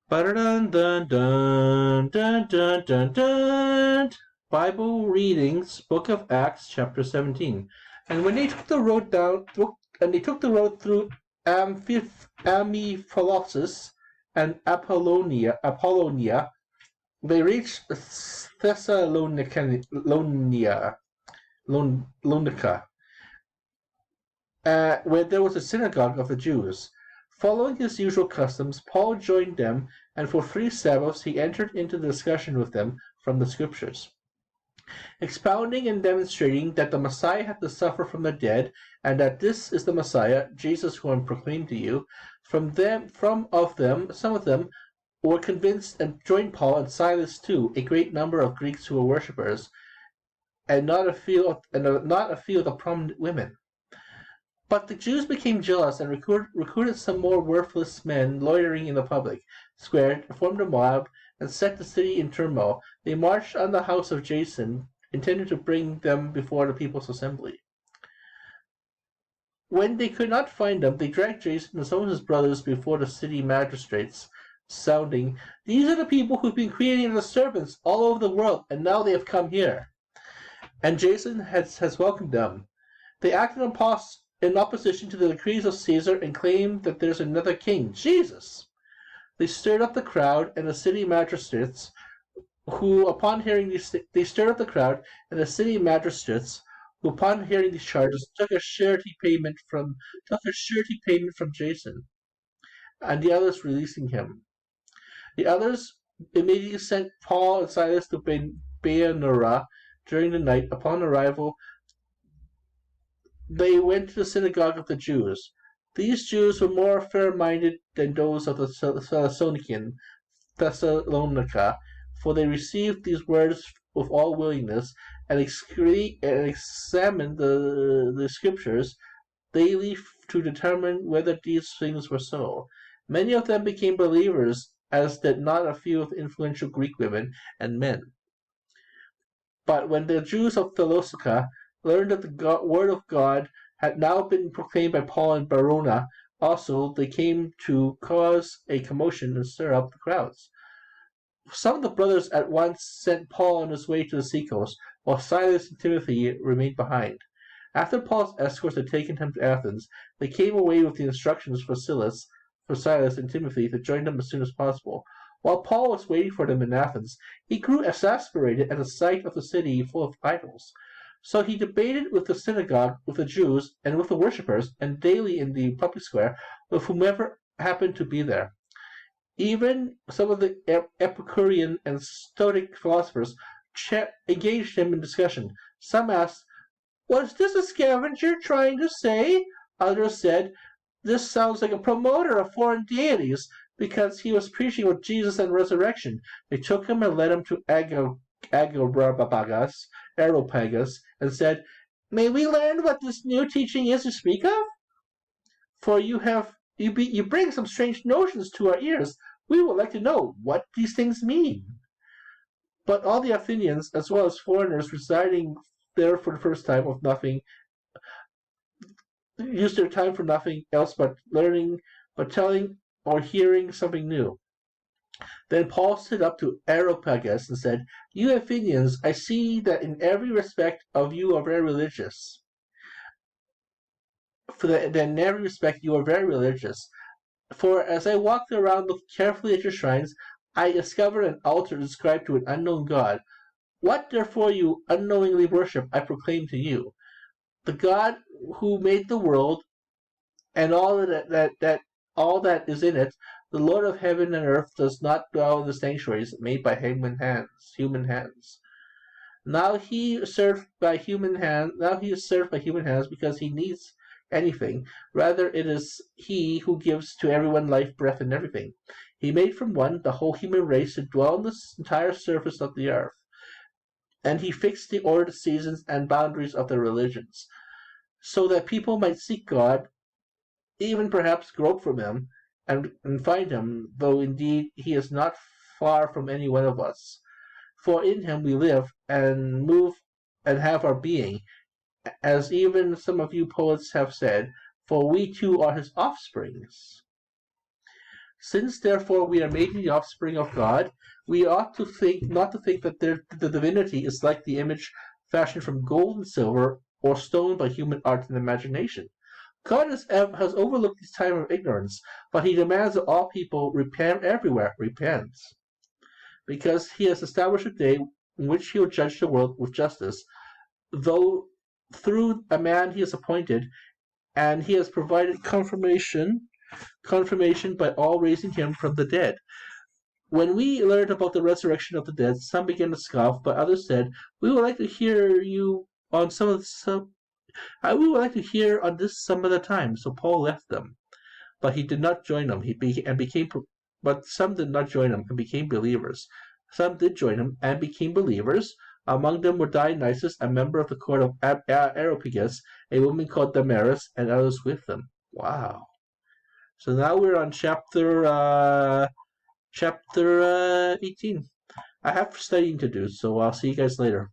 Dun dun dun dun dun dun dun. Bible readings, Book of Acts, chapter 17. And when they took the road through Amphipholosus and Apollonia, they reached Thessalonica, where there was a synagogue of the Jews. Following his usual customs, Paul joined them, and for 3 Sabbaths he entered into discussion with them from the Scriptures, expounding and demonstrating that the Messiah had to suffer from the dead, and that this is the Messiah, Jesus, who I proclaim to you. Some of them were convinced and joined Paul and Silas too, a great number of Greeks who were worshippers, and not a few of the prominent women. But the Jews became jealous and recruited some more worthless men loitering in the public square, formed a mob, and set the city in turmoil. They marched on the house of Jason, intending to bring them before the people's assembly. When they could not find them, they dragged Jason and some of his brothers before the city magistrates, sounding, "These are the people who've been creating the serpents all over the world, and now they have come here." And Jason has welcomed them. They acted in opposition to the decrees of Caesar and claimed that there's another king, Jesus. They stirred up the crowd and the city magistrates, who upon hearing these charges took a surety payment from Jason and the others, releasing him. The others immediately sent Paul and Silas to Beanura during the night. Upon arrival, they went to the synagogue of the Jews. These Jews were more fair-minded than those of the Thessalonica, for they received these words with all willingness, and examined the Scriptures daily to determine whether these things were so. Many of them became believers, as did not a few of the influential Greek women and men. But when the Jews of Thessalonica learned that the word of God had now been proclaimed by Paul and Barona also, they came to cause a commotion and stir up the crowds. Some of the brothers at once sent Paul on his way to the seacoast, while Silas and Timothy remained behind. After Paul's escorts had taken him to Athens, they came away with the instructions for Silas and Timothy to join them as soon as possible. While Paul was waiting for them in Athens, he grew exasperated at the sight of the city full of idols. So he debated with the synagogue, with the Jews, and with the worshippers, and daily in the public square, with whomever happened to be there. Even some of the Epicurean and Stoic philosophers engaged him in discussion. Some asked, "Was this a scavenger trying to say?" Others said, "This sounds like a promoter of foreign deities, because he was preaching with Jesus and resurrection." They took him and led him to Areopagus, and said, "May we learn what this new teaching is you speak of? For you bring some strange notions to our ears. We would like to know what these things mean." But all the Athenians, as well as foreigners residing there for the first time, used their time for nothing else but telling or hearing something new. Then Paul stood up to Areopagus and said, "You Athenians, I see that in every respect of you are very religious. For as I walked around looking carefully at your shrines, I discovered an altar inscribed to an unknown God. What therefore you unknowingly worship, I proclaim to you. The God who made the world and all that is in it, the Lord of heaven and earth, does not dwell in the sanctuaries made by human hands. Now he is served by human hands because he needs anything. Rather, it is he who gives to everyone life, breath, and everything. He made from one the whole human race to dwell on the entire surface of the earth, and he fixed the ordered seasons and boundaries of the religions, so that people might seek God, even perhaps grope for him, and find him, though indeed he is not far from any one of us. For in him we live and move and have our being, as even some of you poets have said, for we too are his offsprings. Since therefore we are made in the offspring of God, we ought to think not to think that the divinity is like the image fashioned from gold and silver, or stone by human art and imagination. God has overlooked this time of ignorance, but he demands that all people repent everywhere, because he has established a day in which he will judge the world with justice, though through a man he has appointed, and he has provided confirmation by all raising him from the dead. When we learned about the resurrection of the dead, some began to scoff, but others said, "We would like to hear you on we would like to hear on this some other time." So Paul left them, but he did not join them. But some did not join him and became believers. Some did join him and became believers. Among them were Dionysius, a member of the court of Areopagus, a woman called Damaris, and others with them. Wow. So now we're on chapter 18. I have studying to do, so I'll see you guys later.